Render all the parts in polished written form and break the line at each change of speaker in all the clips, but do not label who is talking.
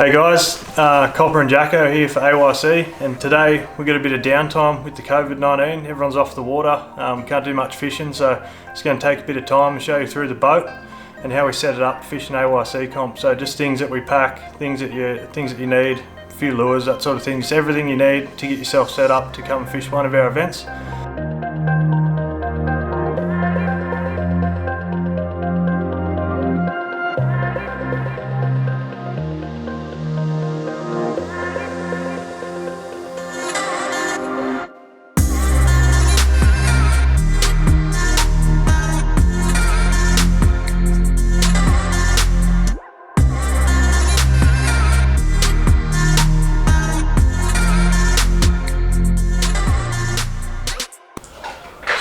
Hey guys, Copper and Jacko here for AYC, and today we got a bit of downtime with the COVID-19. Everyone's off the water, can't do much fishing, so it's going to take a bit of time to show you through the boat and how we set it up fishing AYC comp. So just things that we pack, things that you need, a few lures, that sort of thing. Just everything you need to get yourself set up to come and fish one of our events.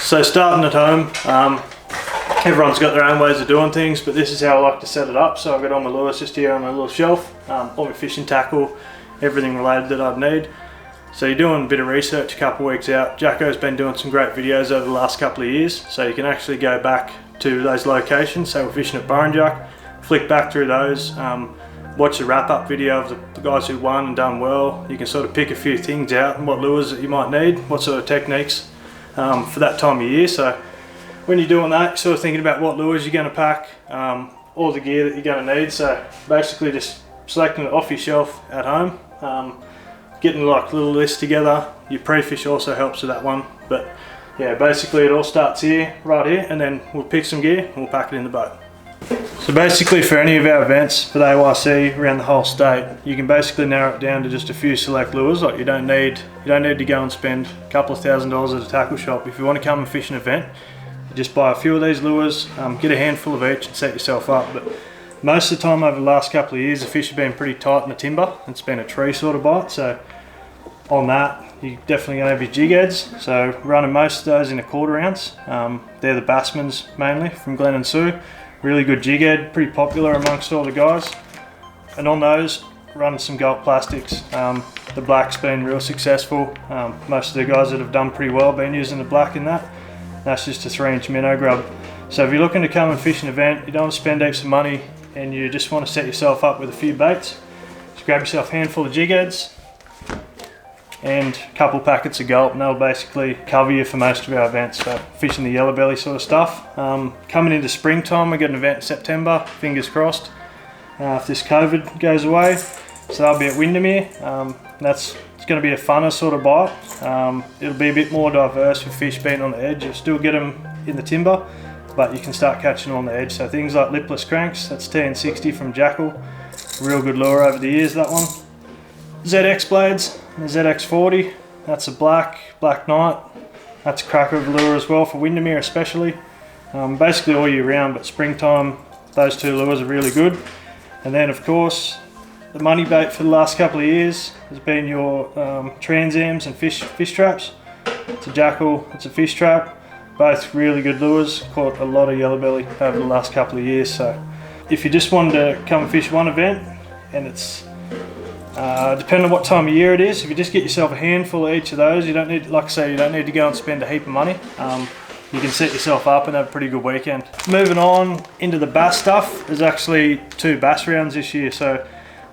So starting at home, everyone's got their own ways of doing things, but this is how I like to set it up. So I've got all my lures just here on my little shelf, all my fishing tackle, everything related that I'd need. So you're doing a bit of research a couple of weeks out. Jacko's been doing some great videos over the last couple of years, so you can actually go back to those locations. So we're fishing at Burrinjuck, flick back through those, watch the wrap-up video of the guys who won and done well. You can sort of pick a few things out and what lures that you might need, what sort of techniques for that time of year. So when you're doing that, you're sort of thinking about what lures you're going to pack, all the gear that you're going to need. So basically just selecting it off your shelf at home, getting like a little list together. Your pre-fish also helps with that one, but yeah, basically it all starts here, right here, and then we'll pick some gear and we'll pack it in the boat. So basically for any of our events for the AYC around the whole state, you can basically narrow it down to just a few select lures. Like you don't need to go and spend a couple of $1,000s at a tackle shop. If you want to come and fish an event, you just buy a few of these lures, get a handful of each and set yourself up. But most of the time over the last couple of years, the fish have been pretty tight in the timber. It's been a tree sort of bite, so on that you're definitely going to have your jig heads. So running most of those in a 1/4 ounce. They're the Bassman's mainly from Glen and Sue. Really good jig head, pretty popular amongst all the guys. And on those, running some Gulp plastics. The black's been real successful. Most of the guys that have done pretty well been using the black in that. That's just a 3-inch minnow grub. So if you're looking to come and fish an event, you don't want to spend heaps of money and you just want to set yourself up with a few baits, just grab yourself a handful of jig heads and a couple packets of Gulp, and that'll basically cover you for most of our events. So fishing the yellow belly sort of stuff. Coming into springtime, we got an event in September, fingers crossed, if this COVID goes away. So that'll be at Windermere. It's going to be a funner sort of bite. It'll be a bit more diverse with fish being on the edge. You'll still get them in the timber, but you can start catching them on the edge. So things like lipless cranks, that's TN60 from Jackal. Real good lure over the years, that one. ZX blades, the ZX40, that's a black Knight. That's a cracker of a lure as well for Windermere especially. Basically all year round, but springtime, those two lures are really good. And then of course, the money bait for the last couple of years has been your Transams and fish traps. It's a Jackal, it's a fish trap, both really good lures. Caught a lot of yellow belly over the last couple of years. So if you just wanted to come and fish one event, and it's depending on what time of year it is, if you just get yourself a handful of each of those, you don't need, like I say, you don't need to go and spend a heap of money. You can set yourself up and have a pretty good weekend. Moving on into the bass stuff, there's actually 2 bass rounds this year, so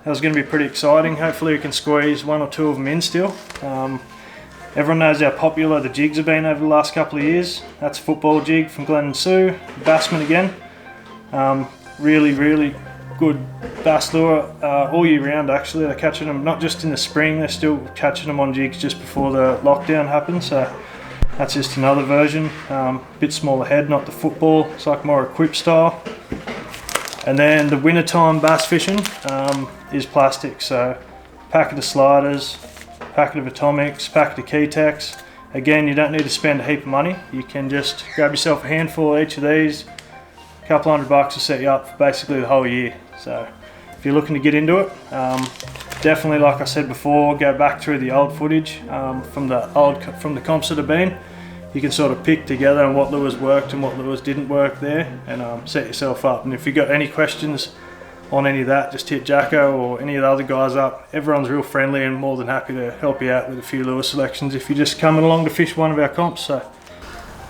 that was going to be pretty exciting. Hopefully we can squeeze 1 or 2 of them in still. Everyone knows how popular the jigs have been over the last couple of years. That's a football jig from Glen and Sue, Bassman again. Really good bass lure all year round actually. They're catching them not just in the spring, they're still catching them on jigs just before the lockdown happened. So that's just another version, bit smaller head, not the football, it's like more equipped style. And then the wintertime bass fishing is plastic, so packet of sliders, packet of atomics, packet of Keytex. Again, you don't need to spend a heap of money, you can just grab yourself a handful of each of these, a couple $100 to set you up for basically the whole year. So if you're looking to get into it, definitely, like I said before, go back through the old footage from the comps that have been. You can sort of pick together on what lures worked and what lures didn't work there, and set yourself up. And if you've got any questions on any of that, just hit Jacko or any of the other guys up. Everyone's real friendly and more than happy to help you out with a few lure selections if you're just coming along to fish one of our comps. So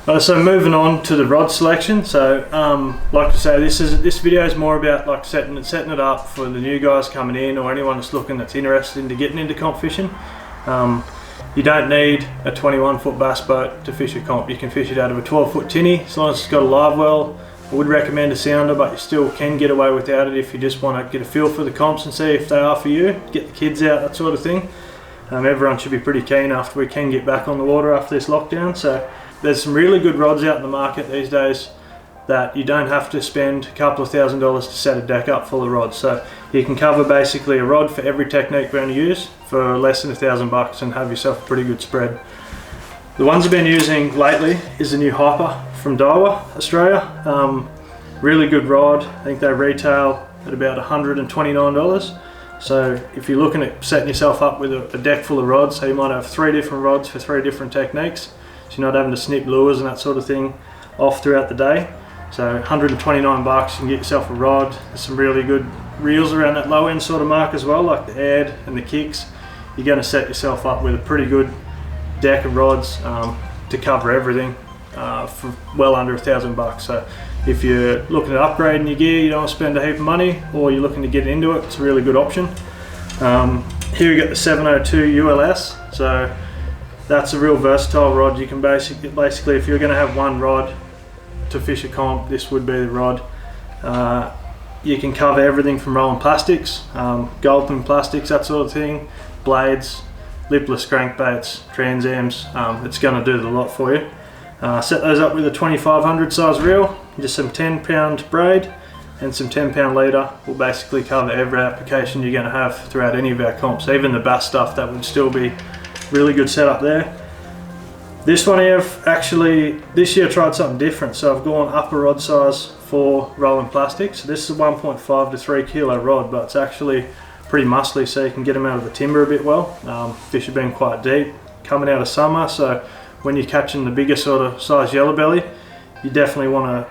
So moving on to the rod selection. So like I say, this video is more about like setting it up for the new guys coming in, or anyone that's interested into getting into comp fishing. You don't need a 21-foot bass boat to fish a comp. You can fish it out of a 12-foot tinny, as long as it's got a live well. I would recommend a sounder, but you still can get away without it if you just want to get a feel for the comps and see if they are for you. Get the kids out, that sort of thing. Everyone should be pretty keen after we can get back on the water after this lockdown. So there's some really good rods out in the market these days that you don't have to spend a couple of $1,000s to set a deck up full of rods. So you can cover basically a rod for every technique we're going to use for less than $1,000 and have yourself a pretty good spread. The ones I've been using lately is the new Hyper from Daiwa, Australia. Really good rod. I think they retail at about $129. So if you're looking at setting yourself up with a deck full of rods, so you might have 3 different rods for 3 different techniques, so you're not having to snip lures and that sort of thing off throughout the day. So $129, you can get yourself a rod. There's some really good reels around that low end sort of mark as well, like the Ad and the Kicks. You're going to set yourself up with a pretty good deck of rods to cover everything for well under $1,000. So if you're looking at upgrading your gear, you don't want to spend a heap of money, or you're looking to get into it, it's a really good option. Here we got the 702 ULS. So that's a real versatile rod. You can basically if you're going to have one rod to fish a comp, this would be the rod. You can cover everything from rolling plastics, gulping plastics, that sort of thing, blades, lipless crankbaits, transams. It's going to do the lot for you. Set those up with a 2500 size reel, just some 10-pound braid and some 10-pound leader will basically cover every application you're going to have throughout any of our comps. Even the bass stuff, that would still be really good setup there. This one here, actually this year I tried something different, so I've gone upper rod size for rolling plastic. So this is a 1.5 to 3 kilo rod, but it's actually pretty muscly, so you can get them out of the timber a bit well. Fish have been quite deep coming out of summer, so when you're catching the bigger sort of size yellow belly, you definitely want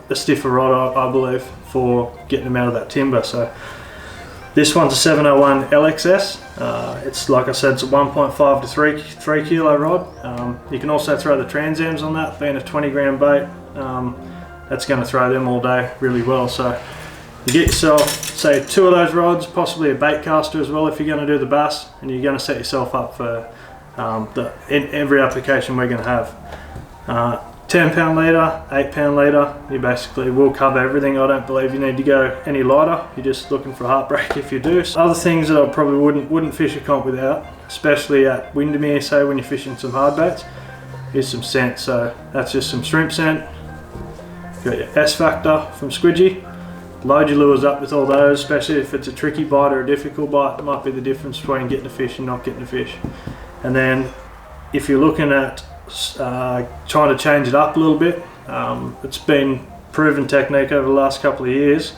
a stiffer rod, I believe, for getting them out of that timber. So this one's a 701 LXS. It's like I said, it's a 1.5 to 3 kilo rod. You can also throw the transams on that, being a 20 gram bait. That's going to throw them all day really well. So you get yourself, say, 2 of those rods, possibly a bait caster as well if you're going to do the bass, and you're going to set yourself up for every application we're going to have. 10-pound leader, 8-pound leader, you basically will cover everything. I don't believe you need to go any lighter. You're just looking for a heartbreak if you do. So other things that I probably wouldn't fish a comp without, especially at Windermere, say when you're fishing some hard baits, is some scent. So that's just some shrimp scent. You've got your S Factor from Squidgy. Load your lures up with all those, especially if it's a tricky bite or a difficult bite. It might be the difference between getting a fish and not getting a fish. And then if you're looking at trying to change it up a little bit, it's been proven technique over the last couple of years,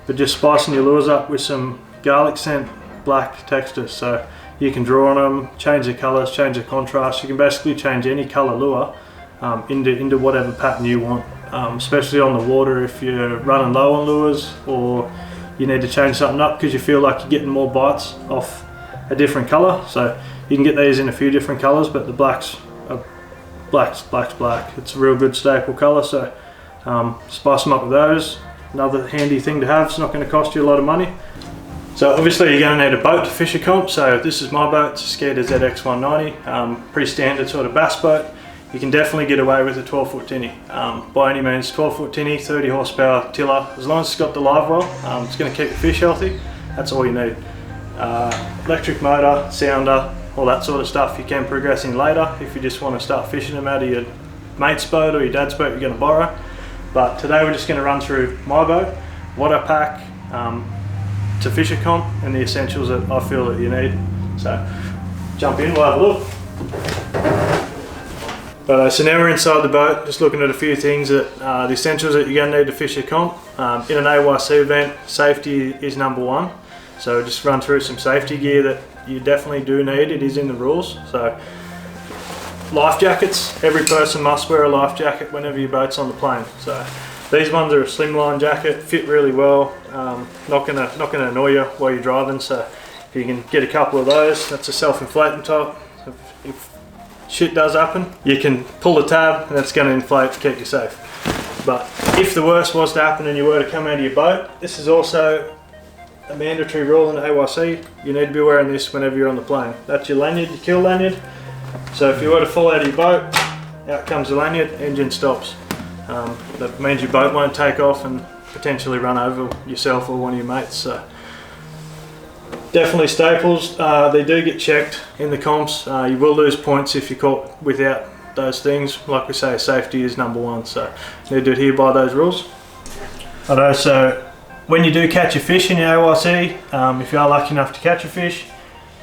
but just spicing your lures up with some garlic scent black textures, so you can draw on them, change the colours, change the contrast. You can basically change any colour lure into whatever pattern you want, especially on the water if you're running low on lures, or you need to change something up because you feel like you're getting more bites off a different colour. So you can get these in a few different colours, but the black's black. It's a real good staple colour, so spice them up with those. Another handy thing to have. It's not going to cost you a lot of money. So obviously you're going to need a boat to fish a comp. So this is my boat, it's a Skeeter ZX190, pretty standard sort of bass boat. You can definitely get away with a 12-foot tinny. By any means, 12-foot tinny, 30 horsepower tiller. As long as it's got the live well, it's going to keep the fish healthy. That's all you need. Electric motor, sounder, all that sort of stuff you can progress in later if you just want to start fishing them out of your mate's boat or your dad's boat you're going to borrow. But today we're just going to run through my boat, what I pack to fish a comp, and the essentials that I feel that you need. So jump in, we'll have a look. So now we're inside the boat, just looking at a few things that the essentials that you're going to need to fish a comp. In an AYC event, safety is number one. So just run through some safety gear that you definitely do need. It is in the rules. So life jackets, every person must wear a life jacket whenever your boat's on the plane. So these ones are a slimline jacket, fit really well, not gonna annoy you while you're driving. So if you can get a couple of those, that's a self-inflating type. shit does happen, you can pull the tab and it's going to inflate to keep you safe. But if the worst was to happen and you were to come out of your boat, this is also a mandatory rule in the AYC. You need to be wearing this whenever you're on the plane. That's your lanyard, your kill lanyard. So if you were to fall out of your boat, out comes the lanyard, engine stops. That means your boat won't take off and potentially run over yourself or one of your mates. So definitely staples. They do get checked in the comps. You will lose points if you're caught without those things. Like we say, safety is number one, so you need to adhere by those rules. Alright, so when you do catch a fish in your AYC, if you are lucky enough to catch a fish,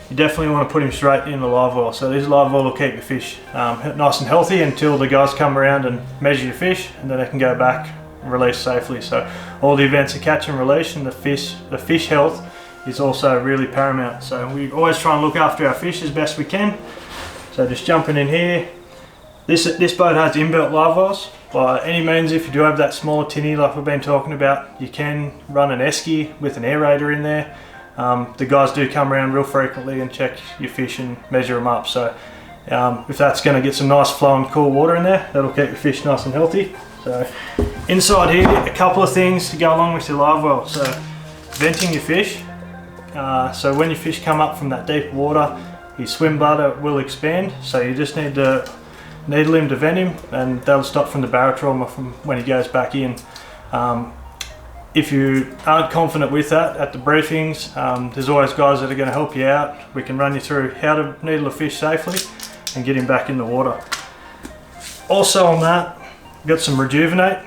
you definitely want to put him straight in the live well. So this live well will keep your fish nice and healthy until the guys come around and measure your fish, and then they can go back and release safely. So all the events of catch and release and the fish health is also really paramount. So we always try and look after our fish as best we can. So just jumping in here, this boat has inbuilt live wells. By any means, if you do have that smaller tinny like we've been talking about, you can run an esky with an aerator in there. The guys do come around real frequently and check your fish and measure them up. So if that's going to get some nice flowing cool water in there, that'll keep your fish nice and healthy. So inside here, a couple of things to go along with your live well. So venting your fish. So when your fish come up from that deep water, his swim bladder will expand. So you just need to needle him to vent him, and that'll stop from the barotrauma from when he goes back in. If you aren't confident with that at the briefings, there's always guys that are going to help you out. We can run you through how to needle a fish safely and get him back in the water. Also on that, got some Rejuvenate.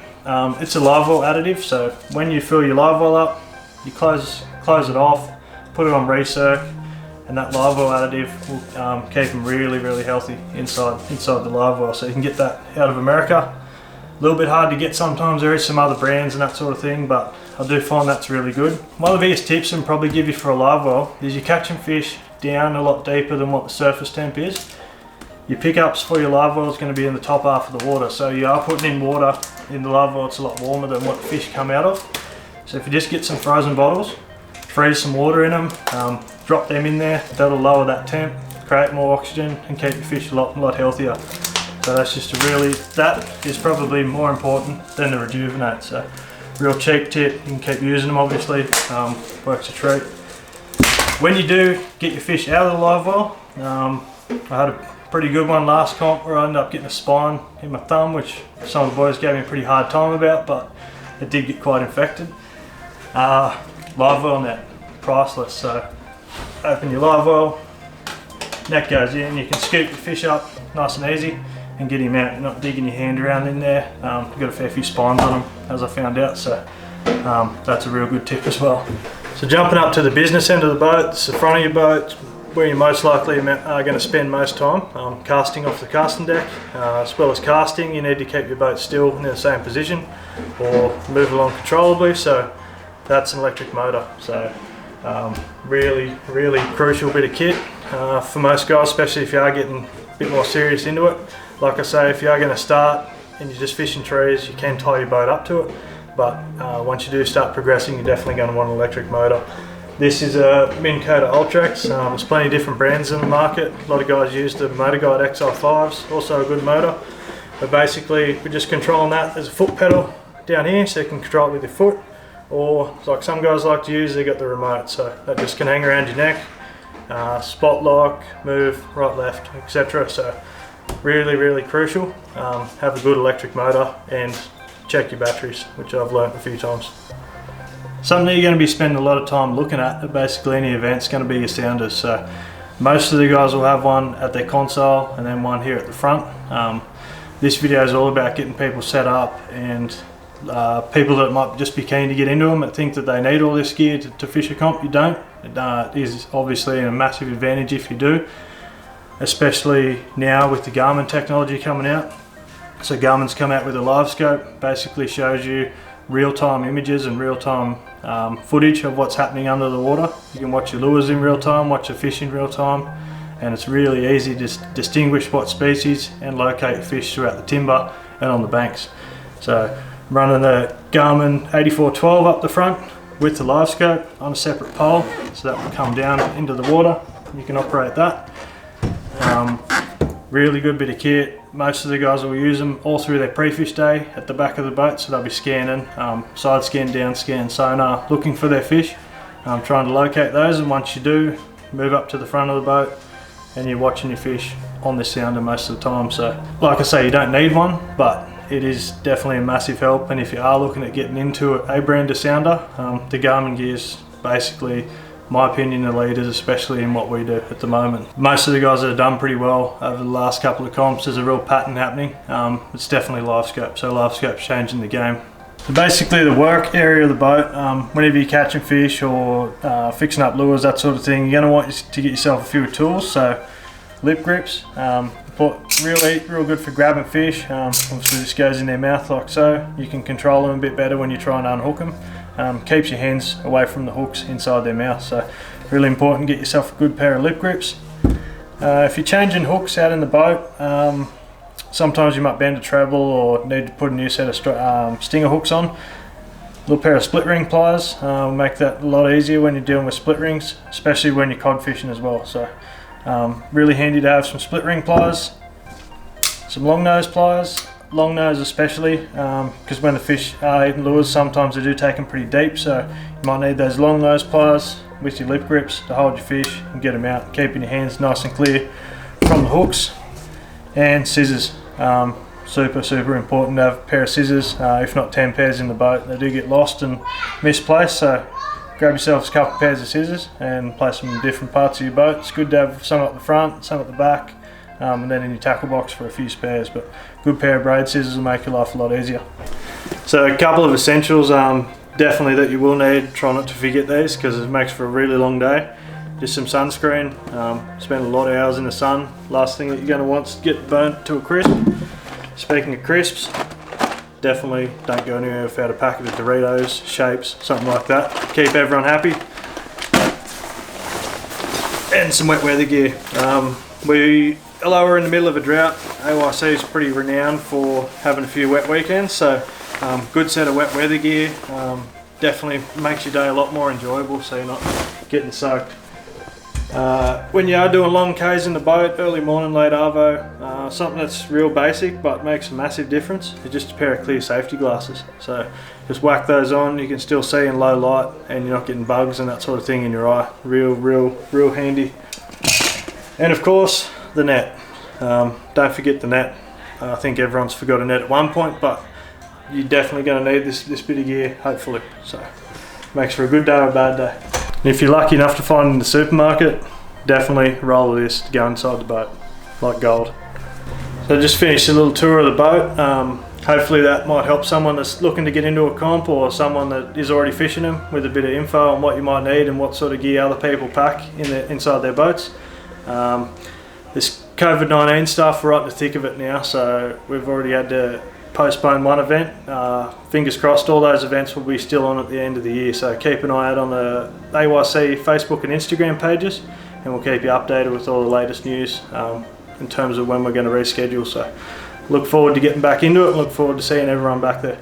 It's a live well additive, so when you fill your live well up, you close it off, put it on recirc, and that live well additive will keep them really healthy inside the live well. So you can get that out of America. A little bit hard to get sometimes. There is some other brands and that sort of thing, but I do find that's really good. One of the biggest tips I can probably give you for a live well is you're catching fish down a lot deeper than what the surface temp is. Your pickups for your live well is going to be in the top half of the water, so you are putting in water in the live well. It's a lot warmer than what the fish come out of. So if you just get some frozen bottles, freeze some water in them, drop them in there, that'll lower that temp, create more oxygen and keep your fish a lot healthier. So that's just that is probably more important than the Rejuvenate. So real cheap tip, you can keep using them obviously, works a treat. When you do get your fish out of the live well, I had a pretty good one last comp where I ended up getting a spine in my thumb, which some of the boys gave me a pretty hard time about, but it did get quite infected. Live well net, priceless. So open your live well, net goes in, you can scoop the fish up nice and easy and get him out. You're not digging your hand around in there. You've got a fair few spines on them, as I found out, so that's a real good tip as well. So jumping up to the business end of the boat, it's the front of your boat, where you most likely are going to spend most time, casting off the casting deck. As well as casting, you need to keep your boat still in the same position or move along controllably, so that's an electric motor. So really crucial bit of kit for most guys, especially if you are getting a bit more serious into it. Like I say, if you are going to start and you're just fishing trees, you can tie your boat up to it, but once you do start progressing, you're definitely going to want an electric motor. This is a Minn Kota Ultrax. There's plenty of different brands in the market. A lot of guys use the Motor Guide XI5s, also a good motor. But basically, we're just controlling that. There's a foot pedal down here, so you can control it with your foot. Or, like some guys like to use, they got the remote, so that just can hang around your neck. Spot lock, move, right, left, etc. So really crucial. Have a good electric motor and check your batteries, which I've learnt a few times. Something that you're going to be spending a lot of time looking at basically any event is going to be your sounders. So most of the guys will have one at their console and then one here at the front. This video is all about getting people set up, and people that might just be keen to get into them that think that they need all this gear to fish a comp. You don't. It is obviously a massive advantage if you do, especially now with the Garmin technology coming out. So Garmin's come out with a live scope, basically shows you real-time images and real-time footage of what's happening under the water. You can watch your lures in real time, watch your fish in real time, and it's really easy to distinguish what species and locate fish throughout the timber and on the banks. So running the Garmin 8412 up the front with the live scope on a separate pole, so that will come down into the water. You can operate that. Really good bit of kit. Most of the guys will use them all through their pre-fish day at the back of the boat, so they'll be scanning, side scan, down scan, sonar, looking for their fish, trying to locate those. And once you do, move up to the front of the boat and you're watching your fish on this sounder most of the time. So like I say, you don't need one, but it is definitely a massive help. And if you are looking at getting into a brand of sounder, the Garmin gear's basically, my opinion, the leaders, especially in what we do at the moment. Most of the guys that have done pretty well over the last couple of comps, there's a real pattern happening. It's definitely live scope, so live scope's changing the game. So basically the work area of the boat, whenever you're catching fish or fixing up lures, that sort of thing, you're going to want to get yourself a few tools. So lip grips, real good for grabbing fish. Obviously this goes in their mouth like so. You can control them a bit better when you're trying to unhook them. Keeps your hands away from the hooks inside their mouth, so really important, get yourself a good pair of lip grips. If you're changing hooks out in the boat, sometimes you might bend a treble or need to put a new set of stinger hooks on. A little pair of split ring pliers will make that a lot easier when you're dealing with split rings, especially when you're cod fishing as well. So really handy to have some split ring pliers, some long nose pliers. Long nose especially, because when the fish are eating lures, sometimes they do take them pretty deep, so you might need those long nose pliers with your lip grips to hold your fish and get them out, keeping your hands nice and clear from the hooks. And scissors, super important to have a pair of scissors, if not 10 pairs in the boat. They do get lost and misplaced, so grab yourself a couple of pairs of scissors and place them in different parts of your boat. It's good to have some at the front, some at the back, and then in your tackle box for a few spares. But good pair of braid scissors will make your life a lot easier. So a couple of essentials definitely that you will need. Try not to forget these because it makes for a really long day. Just some sunscreen. Spend a lot of hours in the sun. Last thing that you're going to want is to get burnt to a crisp. Speaking of crisps, definitely don't go anywhere without a packet of Doritos, Shapes, something like that. Keep everyone happy. And some wet weather gear. Although we're in the middle of a drought, AYC is pretty renowned for having a few wet weekends, so good set of wet weather gear. Definitely makes your day a lot more enjoyable, so you're not getting soaked. When you are doing long Ks in the boat, early morning, late arvo, something that's real basic but makes a massive difference is just a pair of clear safety glasses. So just whack those on, you can still see in low light and you're not getting bugs and that sort of thing in your eye. Real handy. And of course, the net. Don't forget the net. I think everyone's forgot a net at one point, but you're definitely going to need this bit of gear, hopefully. So makes for a good day or a bad day. And if you're lucky enough to find it in the supermarket, definitely roll this to go inside the boat, like gold. So just finished a little tour of the boat. Hopefully that might help someone that's looking to get into a comp or someone that is already fishing them with a bit of info on what you might need and what sort of gear other people pack inside their boats. This COVID-19 stuff, we're right in the thick of it now, so we've already had to postpone one event. Fingers crossed all those events will be still on at the end of the year, so keep an eye out on the AYC Facebook and Instagram pages and we'll keep you updated with all the latest news in terms of when we're going to reschedule. So look forward to getting back into it and look forward to seeing everyone back there.